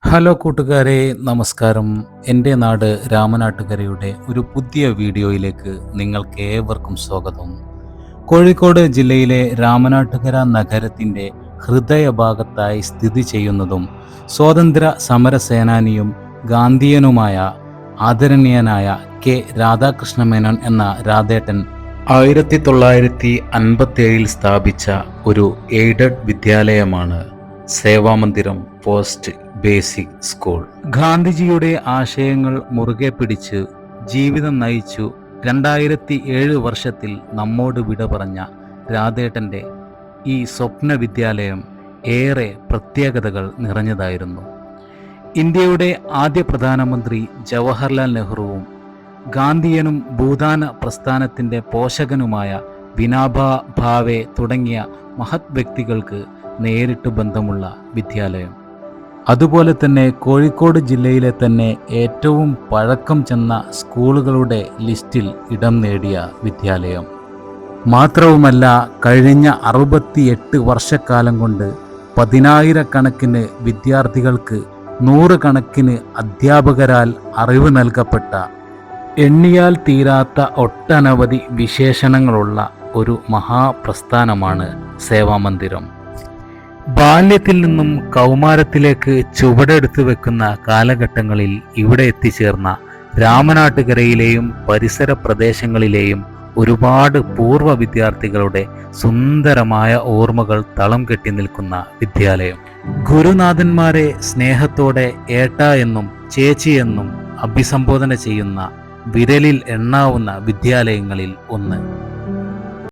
Hello കൂട്ടുകാരെ, നമസ്കാരം. എൻ്റെ നാട് രാമനാട്ടുകരയുടെ ഒരു പുതിയ വീഡിയോയിലേക്ക് നിങ്ങൾക്ക് ഏവർക്കും സ്വാഗതം. കോഴിക്കോട് ജില്ലയിലെ രാമനാട്ടുകര നഗരത്തിൻ്റെ ഹൃദയഭാഗത്തായി സ്ഥിതി ചെയ്യുന്നതും സ്വാതന്ത്ര്യ സമര സേനാനിയും ഗാന്ധിയനുമായ ആദരണീയനായ കെ രാധാകൃഷ്ണ മേനോൻ എന്ന രാധേട്ടൻ 1957 സ്ഥാപിച്ച ഒരു എയ്ഡഡ് വിദ്യാലയമാണ് സേവാമന്ദിരം പോസ്റ്റ് ബേസിക് സ്കൂൾ. ഗാന്ധിജിയുടെ ആശയങ്ങൾ മുറുകെ പിടിച്ച് ജീവിതം നയിച്ചു 2007 വർഷത്തിൽ നമ്മോട് വിട പറഞ്ഞ രാധേട്ടൻ്റെ ഈ സ്വപ്ന വിദ്യാലയം ഏറെ പ്രത്യേകതകൾ നിറഞ്ഞതായിരുന്നു. ഇന്ത്യയുടെ ആദ്യ പ്രധാനമന്ത്രി ജവഹർലാൽ നെഹ്റുവും ഗാന്ധിയനും ഭൂദാന പ്രസ്ഥാനത്തിൻ്റെ പോഷകനുമായ വിനോബാ ഭാവെ തുടങ്ങിയ മഹത് വ്യക്തികൾക്ക് നേരിട്ട് ബന്ധമുള്ള വിദ്യാലയം. അതുപോലെ തന്നെ കോഴിക്കോട് ജില്ലയിലെ തന്നെ ഏറ്റവും പഴക്കം ചെന്ന സ്കൂളുകളുടെ ലിസ്റ്റിൽ ഇടം നേടിയ വിദ്യാലയം. മാത്രവുമല്ല, കഴിഞ്ഞ 68 വർഷക്കാലം കൊണ്ട് 10,000-കണക്കിന് വിദ്യാർത്ഥികൾക്ക് 100-കണക്കിന് അധ്യാപകരാൽ അറിവ് നൽകപ്പെട്ട, എണ്ണിയാൽ തീരാത്ത ഒട്ടനവധി വിശേഷണങ്ങളുള്ള ഒരു മഹാപ്രസ്ഥാനമാണ് സേവാമന്ദിരം. ബാല്യത്തിൽ നിന്നും കൗമാരത്തിലേക്ക് ചുവടെടുത്തു വെക്കുന്ന കാലഘട്ടങ്ങളിൽ ഇവിടെ എത്തിച്ചേർന്ന രാമനാട്ടുകരയിലെയും പരിസര പ്രദേശങ്ങളിലെയും ഒരുപാട് പൂർവ്വ വിദ്യാർത്ഥികളുടെ സുന്ദരമായ ഓർമ്മകൾ തളം കെട്ടി നിൽക്കുന്ന വിദ്യാലയം. ഗുരുനാഥന്മാരെ സ്നേഹത്തോടെ ഏട്ട എന്നും ചേച്ചി എന്നും അഭിസംബോധന ചെയ്യുന്ന വിരലിൽ എണ്ണാവുന്ന വിദ്യാലയങ്ങളിൽ ഒന്ന്.